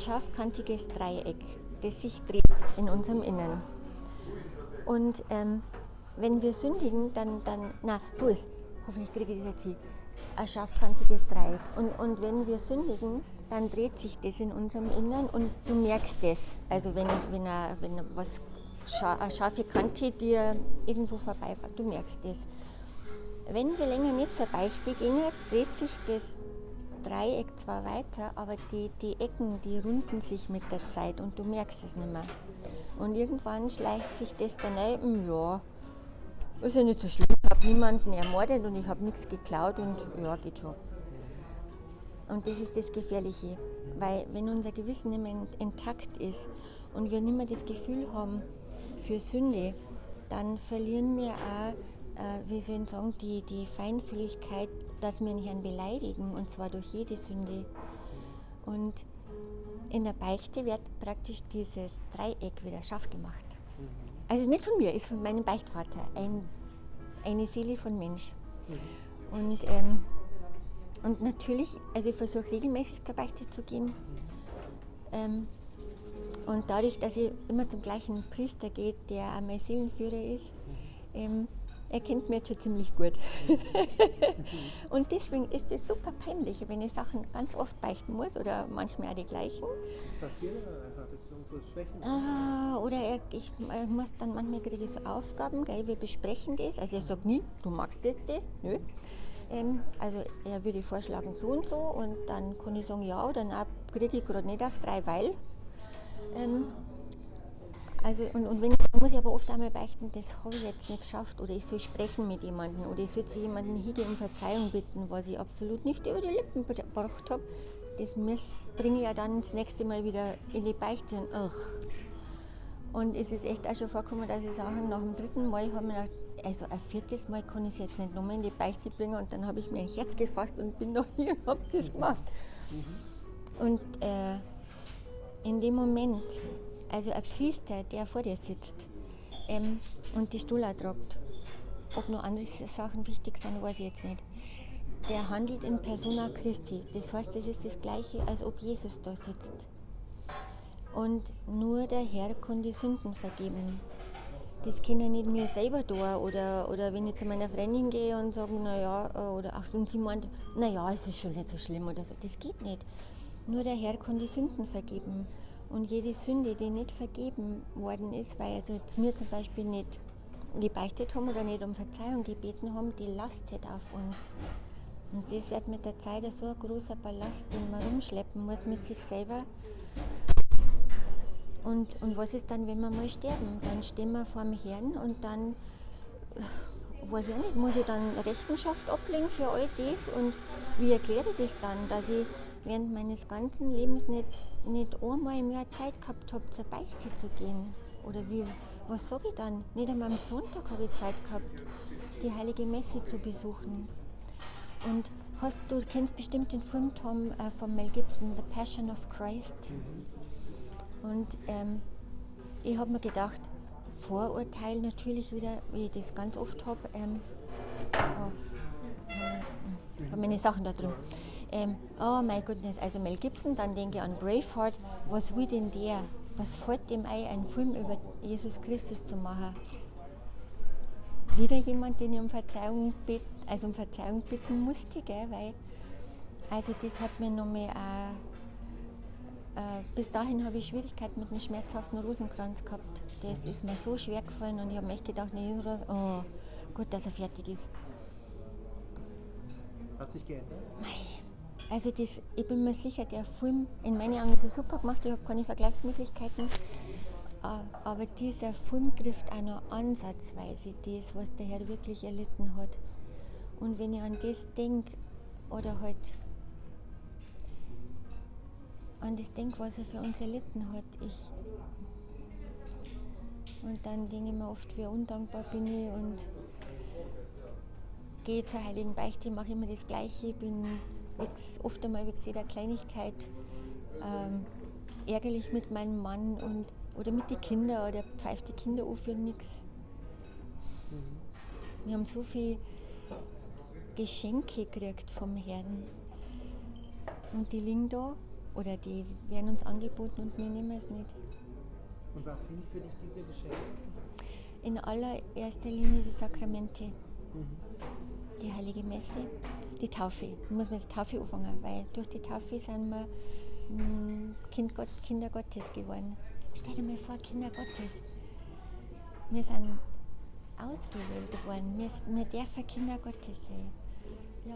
[SPEAKER 2] scharfkantiges Dreieck, das sich dreht in unserem Innern. Und wenn wir sündigen, dann so ist, hoffentlich kriege ich das jetzt hin, ein scharfkantiges Dreieck. Und wenn wir sündigen, dann dreht sich das in unserem Innern und du merkst das. Also wenn eine scharfe Kante dir irgendwo vorbeifährt, du merkst das. Wenn wir länger nicht zur Beichte gehen, dreht sich das Dreieck zwar weiter, aber die Ecken, die runden sich mit der Zeit und du merkst es nicht mehr. Und irgendwann schleicht sich das dann ein, ja, ist ja nicht so schlimm, ich habe niemanden ermordet und ich habe nichts geklaut und ja, geht schon. Und das ist das Gefährliche, weil wenn unser Gewissen nicht mehr intakt ist und wir nicht mehr das Gefühl haben für Sünde, dann verlieren wir auch, wie soll ich sagen, die Feinfühligkeit, dass wir nicht beleidigen, und zwar durch jede Sünde. Und in der Beichte wird praktisch dieses Dreieck wieder scharf gemacht. Also nicht von mir, ist von meinem Beichtvater, eine Seele von Mensch. Und natürlich, also ich versuche regelmäßig zur Beichte zu gehen. Und dadurch, dass ich immer zum gleichen Priester gehe, der auch mein Seelenführer ist, er kennt mich jetzt schon ziemlich gut. Und deswegen ist es super peinlich, wenn ich Sachen ganz oft beichten muss oder manchmal auch die gleichen.
[SPEAKER 1] Das passiert einfach, das sind unsere Schwächen.
[SPEAKER 2] Oder ich muss dann manchmal kriege ich so Aufgaben, gell, wir besprechen das. Also er sagt nie, du magst jetzt das, nö. Also er würde vorschlagen so und dann kann ich sagen ja oder nein, kriege ich gerade nicht auf 3, weil. Also und wenn dann muss ich aber oft einmal beichten, das habe ich jetzt nicht geschafft oder ich soll sprechen mit jemandem oder ich soll zu jemandem hingehen um Verzeihung bitten, was ich absolut nicht über die Lippen gebracht habe. Das bringe ich ja dann das nächste Mal wieder in die Beichte und es ist echt auch schon vorgekommen, dass ich Sachen nach dem 3. Mal habe mir gedacht, also ein 4. Mal kann ich es jetzt nicht nochmal in die Beichte bringen und dann habe ich mir ein Herz gefasst und bin noch hier und habe das gemacht. Und in dem Moment, also ein Priester, der vor dir sitzt und die Stuhl tragt, ob noch andere Sachen wichtig sind, weiß ich jetzt nicht, der handelt in persona Christi. Das heißt, es ist das Gleiche, als ob Jesus da sitzt. Und nur der Herr kann die Sünden vergeben. Das kann ja nicht mir selber tun. Oder wenn ich zu meiner Freundin gehe und sage, naja, oder ach, und sie meint, naja, es ist schon nicht so schlimm oder so. Das geht nicht. Nur der Herr kann die Sünden vergeben. Und jede Sünde, die nicht vergeben worden ist, weil also jetzt wir zum Beispiel nicht gebeichtet haben oder nicht um Verzeihung gebeten haben, die lastet auf uns. Und das wird mit der Zeit so ein großer Ballast, den man rumschleppen muss mit sich selber. Und was ist dann, wenn wir mal sterben? Dann stehen wir vor dem Herrn und dann, weiß ich nicht, muss ich dann Rechenschaft ablegen für all das? Und wie erkläre ich das dann, dass ich während meines ganzen Lebens nicht einmal im Jahr Zeit gehabt habe, zur Beichte zu gehen? Oder was sage ich dann? Nicht einmal am Sonntag habe ich Zeit gehabt, die Heilige Messe zu besuchen. Und du kennst bestimmt den Film, Tom, von Mel Gibson, The Passion of Christ. Und ich habe mir gedacht, Vorurteil natürlich wieder, wie ich das ganz oft habe, ich habe meine Sachen da drin. Oh mein Gott, also Mel Gibson, dann denke ich an Braveheart, was will denn der? Was fällt dem ein, einen Film über Jesus Christus zu machen? Wieder jemand, den ich um Verzeihung bitten musste, gell? Weil, also das hat mir nochmal bis dahin habe ich Schwierigkeiten mit einem schmerzhaften Rosenkranz gehabt. Das ist mir so schwer gefallen und ich habe mir echt gedacht, nee, oh, gut, dass er fertig ist.
[SPEAKER 1] Hat sich geändert?
[SPEAKER 2] Nein. Also ich bin mir sicher, der Film, in meinen Augen ist er super gemacht, ich habe keine Vergleichsmöglichkeiten, aber dieser Film trifft auch noch ansatzweise das, was der Herr wirklich erlitten hat. Und wenn ich an das denke, oder halt an das denke, was er für uns erlitten hat, und dann denke ich mir oft, wie undankbar bin ich und gehe zur Heiligen Beichte, mache immer das Gleiche, bin oft einmal wegen jeder Kleinigkeit ärgerlich mit meinem Mann oder mit den Kindern oder pfeift die Kinder an für nichts. Wir haben so viele Geschenke gekriegt vom Herrn und die liegen da oder die werden uns angeboten und wir nehmen es nicht.
[SPEAKER 1] Und was sind für dich diese Geschenke?
[SPEAKER 2] In allererster Linie die Sakramente, die Heilige Messe, die Taufe. Da muss man die Taufe anfangen, weil durch die Taufe sind wir Kinder Gottes geworden. Stell dir mal vor, Kinder Gottes. Wir sind ausgewählt worden, wir dürfen Kinder Gottes sein. Ja,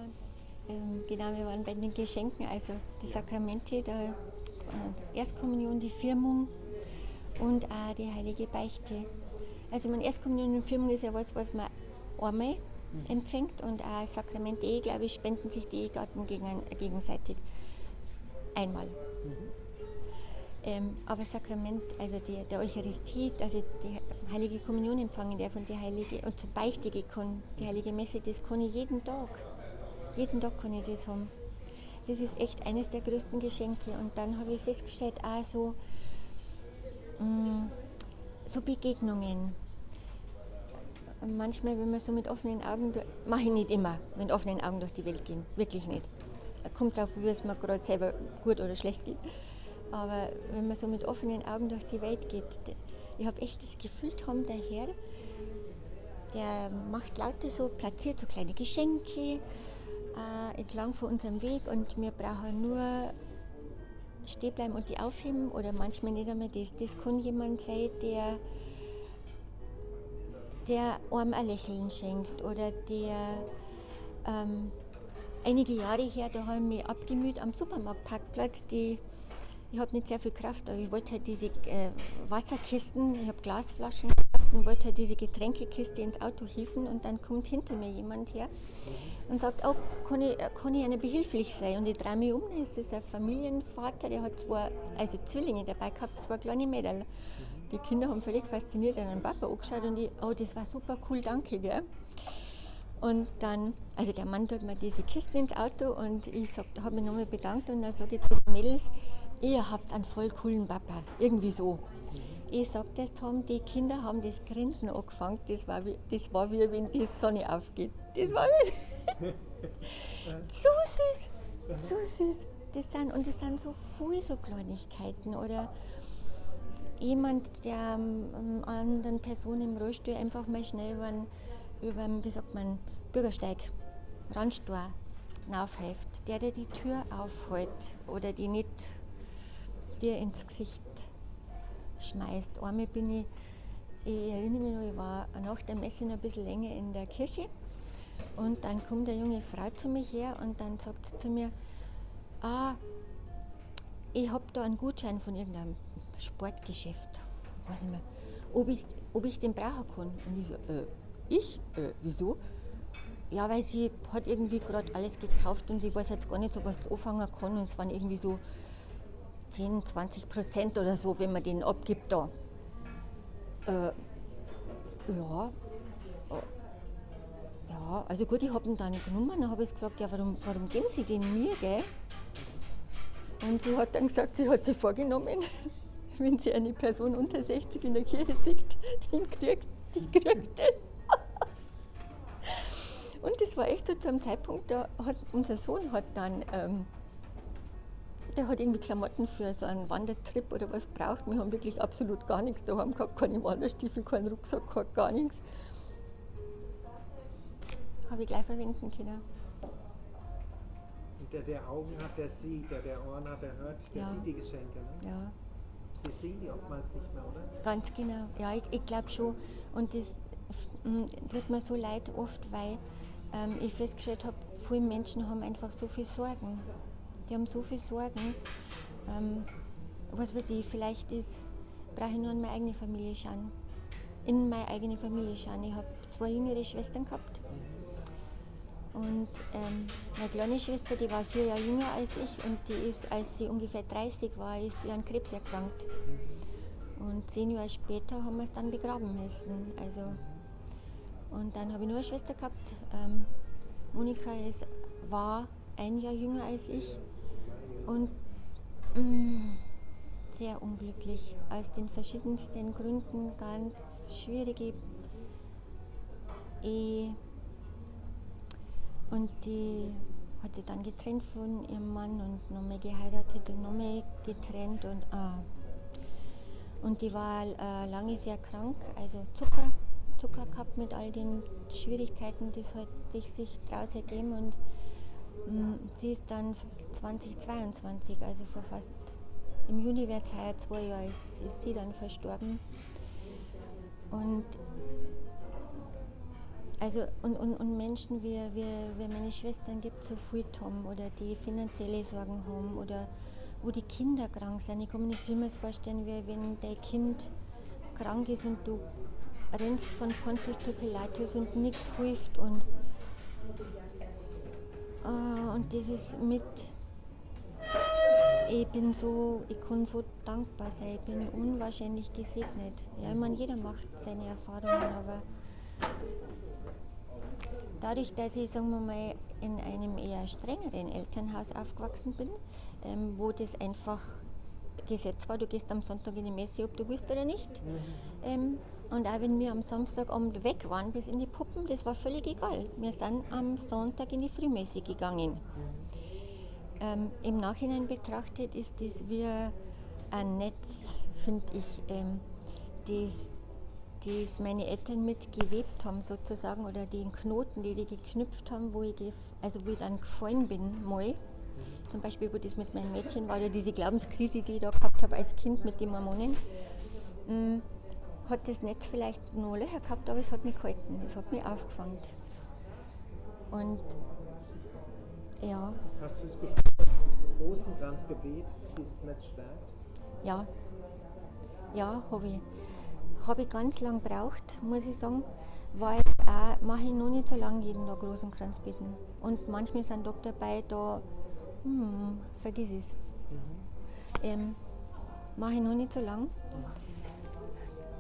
[SPEAKER 2] Genau, wir waren bei den Geschenken, also die Sakramente, der Erstkommunion, die Firmung und auch die heilige Beichte. Also meine Erstkommunion und Firmung ist ja was man einmal empfängt und auch Sakrament glaube ich, spenden sich die Ehegatten gegenseitig einmal. Aber Sakrament, also der Eucharistie, also die heilige Kommunion empfangen darf und die heilige, und zur Beichte gehen kann, die heilige Messe, das kann ich jeden Tag. Jeden Tag kann ich das haben. Das ist echt eines der größten Geschenke. Und dann habe ich festgestellt, auch so Begegnungen. Manchmal, wenn man so mit offenen Augen, mache ich nicht immer, mit offenen Augen durch die Welt gehen. Wirklich nicht. Kommt drauf, wie es mir gerade selber gut oder schlecht geht. Aber wenn man so mit offenen Augen durch die Welt geht, ich habe echt das Gefühl, Tom, der Herr, der macht lauter so, platziert so kleine Geschenke entlang von unserem Weg und wir brauchen nur stehen bleiben und die aufheben oder manchmal nicht einmal das. Das kann jemand sein, der einem ein Lächeln schenkt oder der einige Jahre her, da habe ich mich abgemüht am Supermarktparkplatz. Ich habe nicht sehr viel Kraft, aber ich wollte halt diese Wasserkisten, ich habe Glasflaschen gekauft und wollte halt diese Getränkekiste ins Auto hieven und dann kommt hinter mir jemand her und sagt, oh, kann ich Ihnen behilflich sein? Und ich drehe mich um, es ist ein Familienvater, der hat Zwillinge dabei gehabt, 2 kleine Mädel. Die Kinder haben völlig fasziniert an den Papa angeschaut und ich, oh, das war super cool, danke, gell? Und dann, also der Mann tut mir diese Kisten ins Auto und ich habe mich nochmal bedankt und dann sage ich zu den Mädels, ihr habt einen voll coolen Papa, irgendwie so. Ich sage das, Tom, die Kinder haben das Grinsen angefangen, das war wie wenn die Sonne aufgeht. Das war so süß, so süß. Das sind so viele so Kleinigkeiten oder jemand, der anderen Person im Rollstuhl einfach mal schnell über wie sagt man, Bürgersteig, Randtor aufhält, der die Tür aufhält oder die nicht dir ins Gesicht schmeißt. Einmal ich erinnere mich noch, ich war nach der Messe noch ein bisschen länger in der Kirche und dann kommt eine junge Frau zu mir her und dann sagt sie zu mir, ich habe da einen Gutschein von irgendeinem Sportgeschäft, weiß nicht mehr, ob ich den brauchen kann. Und ich so, wieso? Ja, weil sie hat irgendwie gerade alles gekauft und sie weiß jetzt gar nicht so, was sie anfangen kann und es waren irgendwie so 10-20% oder so, wenn man den abgibt da. Ja, also gut, ich habe ihn dann genommen, dann habe ich gefragt, ja, warum geben Sie den mir, gell? Und sie hat dann gesagt, sie hat sich vorgenommen, wenn sie eine Person unter 60 in der Kirche sieht, die kriegt den. Und das war echt so zu einem Zeitpunkt, da hat unser Sohn dann der hat irgendwie Klamotten für so einen Wandertrip oder was braucht. Wir haben wirklich absolut gar nichts daheim gehabt, keine Wanderstiefel, keinen Rucksack, gar nichts. Habe ich gleich verwenden können.
[SPEAKER 1] Und der Augen hat, der sieht, der Ohren hat, der hört, der sieht die Geschenke. Ne? Ja. Das sehen die oftmals nicht mehr, oder?
[SPEAKER 2] Ganz genau, ja, ich glaube schon. Und das tut mir so leid oft, weil ich festgestellt habe, viele Menschen haben einfach so viel Sorgen. Die haben so viel Sorgen. Was weiß ich, vielleicht brauche ich nur in meine eigene Familie schauen. In meine eigene Familie schauen. Ich habe 2 jüngere Schwestern gehabt. Und meine kleine Schwester, die war 4 Jahre jünger als ich und die ist, als sie ungefähr 30 war, ist die an Krebs erkrankt. Und 10 Jahre später haben wir es dann begraben müssen. Also, und dann habe ich nur eine Schwester gehabt. Monika war 1 Jahr jünger als ich und sehr unglücklich. Aus den verschiedensten Gründen, ganz schwierige Ehe. Und die hat sich dann getrennt von ihrem Mann und nochmal geheiratet und nochmal getrennt. Und die war lange sehr krank, also Zucker gehabt mit all den Schwierigkeiten, die sich daraus ergeben. Und sie ist dann 2022, also vor fast, im Juni wird es heuer 2 Jahre, ist sie dann verstorben. Und Also und Menschen wie meine Schwestern gibt es so viel haben oder die finanzielle Sorgen haben oder wo die Kinder krank sind. Ich kann mir nicht schlimmer vorstellen, wie wenn dein Kind krank ist und du rennst von Pontius zu Pilatus und nichts hilft und das ist mit, ich kann so dankbar sein, ich bin unwahrscheinlich gesegnet. Ja, ich meine, jeder macht seine Erfahrungen, aber dadurch, dass ich, sagen wir mal, in einem eher strengeren Elternhaus aufgewachsen bin, wo das einfach Gesetz war, du gehst am Sonntag in die Messe, ob du willst oder nicht. Und auch wenn wir am Samstagabend weg waren bis in die Puppen, das war völlig egal. Wir sind am Sonntag in die Frühmesse gegangen. Im Nachhinein betrachtet ist das wie ein Netz, finde ich, das meine Eltern mitgewebt haben sozusagen oder den Knoten, die geknüpft haben, wo ich dann gefallen bin mal. Zum Beispiel, wo das mit meinem Mädchen war, oder diese Glaubenskrise, die ich da gehabt habe als Kind mit den Mormonen, hat das Netz vielleicht noch Löcher gehabt, aber es hat mich gehalten, es hat mich aufgefangen. Und ja.
[SPEAKER 1] Hast du das Gefühl, dass das Rosenkranzgebet dieses Netz stärkt?
[SPEAKER 2] Ja, habe ich. Habe ich ganz lange gebraucht, muss ich sagen. War jetzt auch, mache ich noch nicht so lange jeden Tag Rosenkranz beten. Und manchmal sind doch dabei, vergiss es. Mache ich noch nicht so lange.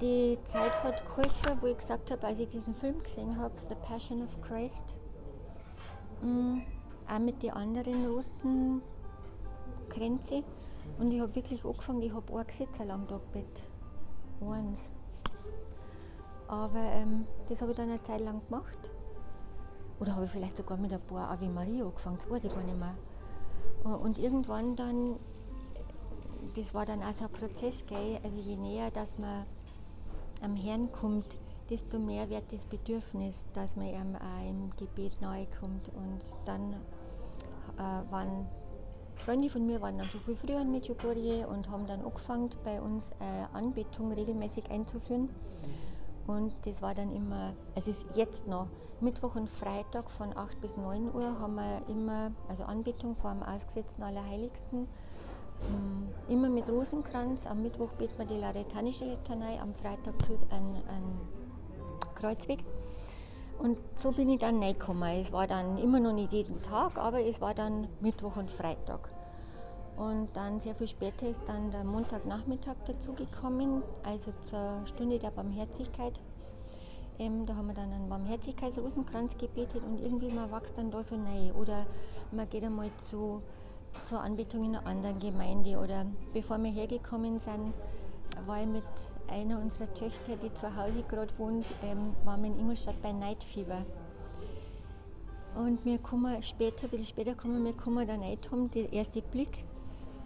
[SPEAKER 2] Die Zeit hat geholfen, wo ich gesagt habe, als ich diesen Film gesehen habe, The Passion of Christ, auch mit den anderen Rosenkränzen. Und ich habe wirklich angefangen, ich habe ein Gesetz am Tag gebetet. Eins. Aber das habe ich dann eine Zeit lang gemacht. Oder habe ich vielleicht sogar mit ein paar Ave Maria angefangen, das weiß ich gar nicht mehr. Und irgendwann dann, das war dann auch so ein Prozess, gell? Also je näher, dass man am Herrn kommt, desto mehr wird das Bedürfnis, dass man ihm auch im Gebet nahe kommt. Und dann waren Freunde von mir waren dann schon viel früher in Medjugorje und haben dann angefangen, bei uns Anbetung regelmäßig einzuführen. Und das war dann immer, es ist jetzt noch, Mittwoch und Freitag von 8 bis 9 Uhr haben wir immer, also Anbetung vor dem ausgesetzten Allerheiligsten, immer mit Rosenkranz. Am Mittwoch beten wir die laretanische Litanei, am Freitag ein Kreuzweg. Und so bin ich dann reingekommen. Es war dann immer noch nicht jeden Tag, aber es war dann Mittwoch und Freitag. Und dann sehr viel später ist dann der Montagnachmittag dazugekommen, also zur Stunde der Barmherzigkeit. Da haben wir dann einen Barmherzigkeitsrosenkranz gebetet und irgendwie man wächst dann da so rein. Oder man geht einmal zur Anbetung in einer anderen Gemeinde. Oder bevor wir hergekommen sind, war ich mit einer unserer Töchter, die zu Hause gerade wohnt, waren wir in Ingolstadt bei Night Fever. Und wir kommen ein bisschen später kommen wir dann rein, haben den ersten Blick,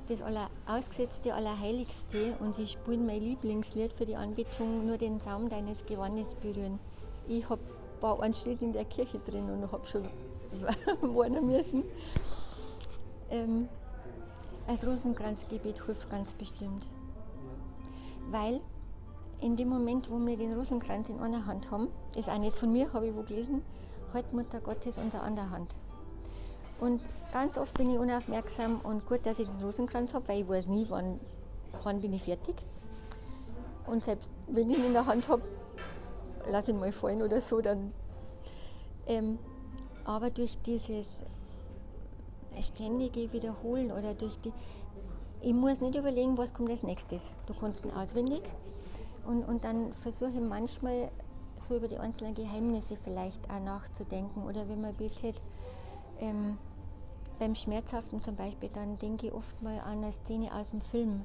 [SPEAKER 2] das ausgesetzte Allerheiligste, und sie spielen mein Lieblingslied für die Anbetung, nur den Saum deines Gewandes berühren. Ich war einen Schritt in der Kirche drin und habe schon warnen müssen. Als Rosenkranzgebet hilft ganz bestimmt. Weil in dem Moment, wo wir den Rosenkranz in einer Hand haben, ist auch nicht von mir, habe ich wo gelesen, halt Mutter Gottes unsere andere Hand. Und ganz oft bin ich unaufmerksam und gut, dass ich den Rosenkranz habe, weil ich weiß nie, wann bin ich fertig. Und selbst wenn ich ihn in der Hand habe, lasse ich ihn mal fallen oder so. Dann, aber durch dieses ständige Wiederholen oder ich muss nicht überlegen, was kommt als nächstes. Du kannst ihn auswendig und dann versuche ich manchmal so über die einzelnen Geheimnisse vielleicht auch nachzudenken. Oder wenn man betet, beim Schmerzhaften zum Beispiel, dann denke ich oft mal an eine Szene aus dem Film.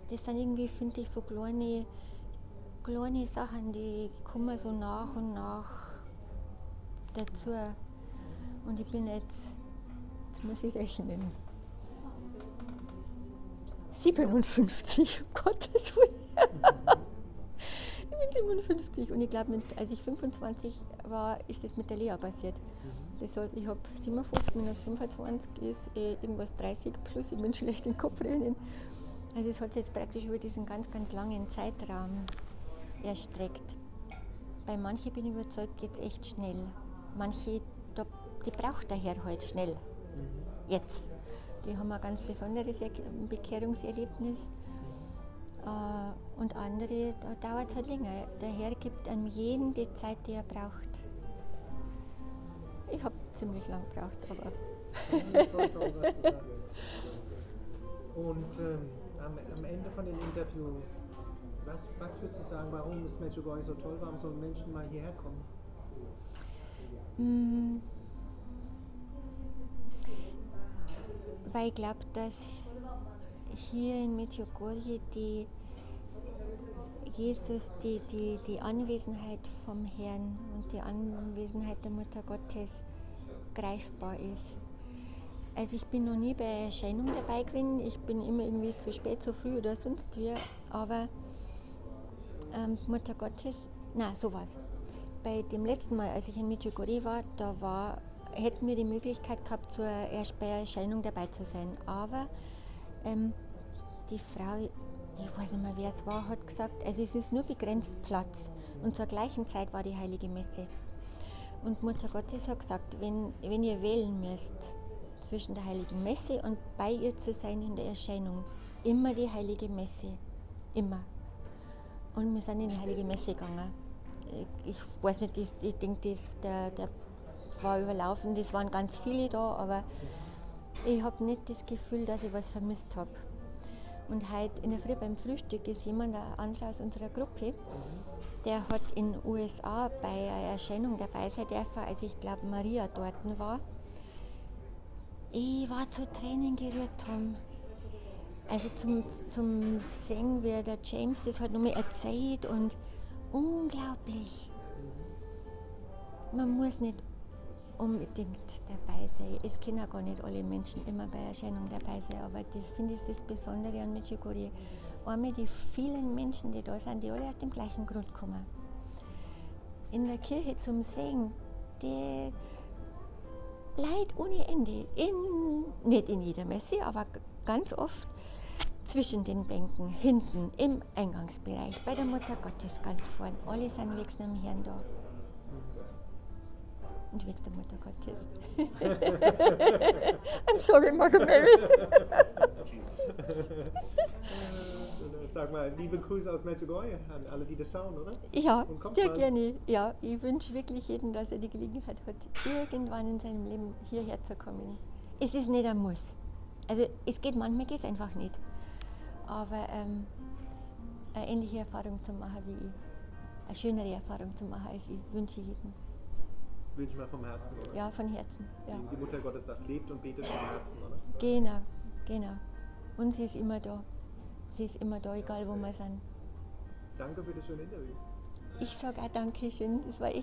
[SPEAKER 2] Das sind irgendwie, finde ich, so kleine Sachen, die kommen so nach und nach dazu. Und ich bin jetzt muss ich rechnen, 57, um Gottes Willen. Ich bin 57 und ich glaube, als ich 25 war, ist das mit der Lea passiert. Das heißt, ich habe 57 minus 25 ist irgendwas 30 plus, ich bin schlecht im Kopfrechnen. Also es hat sich jetzt praktisch über diesen ganz, ganz langen Zeitraum erstreckt. bei manchen bin ich überzeugt, geht es echt schnell. Manche, die braucht der Herr halt schnell. Jetzt. Die haben ein ganz besonderes Bekehrungserlebnis. Und andere, da dauert es halt länger. Der Herr gibt einem jeden die Zeit, die er braucht. Ich habe ziemlich lang gebraucht, aber...
[SPEAKER 1] Toll, was zu sagen. Und am Ende von dem Interview, was würdest du sagen, warum ist Medjugorje so toll? Warum sollen Menschen mal hierher kommen?
[SPEAKER 2] Weil ich glaube, dass hier in Medjugorje die Anwesenheit vom Herrn und die Anwesenheit der Mutter Gottes greifbar ist. Also ich bin noch nie bei Erscheinung dabei gewesen, ich bin immer irgendwie zu spät, zu früh oder sonst wie, aber Mutter Gottes, so war's. Bei dem letzten Mal, als ich in Medjugorje war, hätten wir die Möglichkeit gehabt, bei Erscheinung dabei zu sein, aber die Frau, ich weiß nicht mehr, wer es war, hat gesagt, also es ist nur begrenzt Platz. Und zur gleichen Zeit war die Heilige Messe. Und Mutter Gottes hat gesagt, wenn ihr wählen müsst zwischen der Heiligen Messe und bei ihr zu sein in der Erscheinung, immer die Heilige Messe. Immer. Und wir sind in die Heilige Messe gegangen. Ich weiß nicht, ich denke, der war überlaufen, das waren ganz viele da, aber ich habe nicht das Gefühl, dass ich was vermisst habe. Und heute in der Früh beim Frühstück ist jemand, ein anderer aus unserer Gruppe, der hat in den USA bei einer Erscheinung dabei sein dürfen, als ich glaube Maria dort war. Ich war zu Tränen gerührt, Tom. Also zum Singen, wie der James das halt nochmal erzählt und unglaublich. Man muss nicht unbedingt dabei sein. Es können auch gar nicht alle Menschen immer bei Erscheinung dabei sein, aber das finde ich das Besondere an Medjugorje. Einmal die vielen Menschen, die da sind, die alle aus dem gleichen Grund kommen. In der Kirche zum Singen, die Leid ohne Ende, nicht in jeder Messe, aber ganz oft zwischen den Bänken, hinten, im Eingangsbereich, bei der Mutter Gottes ganz vorn. Alle sind wegen dem Herrn da. Und wegen der Mutter Gottes. I'm sorry, Mother Mary.
[SPEAKER 1] Sag mal, liebe Grüße aus Medjugorje an alle, die das schauen, oder?
[SPEAKER 2] Ja, sehr gerne. Ja, ich wünsche wirklich jedem, dass er die Gelegenheit hat, irgendwann in seinem Leben hierher zu kommen. Es ist nicht ein Muss. Also manchmal geht es einfach nicht. Aber eine ähnliche Erfahrung zu machen wie ich, eine schönere Erfahrung zu machen als ich, wünsche ich jedem.
[SPEAKER 1] Wünsche ich mal vom Herzen, oder?
[SPEAKER 2] Ja, von Herzen. Ja.
[SPEAKER 1] Die Mutter Gottes sagt, lebt und betet vom Herzen, oder?
[SPEAKER 2] Genau. Und sie ist immer da. Sie ist immer da, egal wo wir sind.
[SPEAKER 1] Danke für das schöne Interview.
[SPEAKER 2] Ich sage auch Dankeschön. Das war echt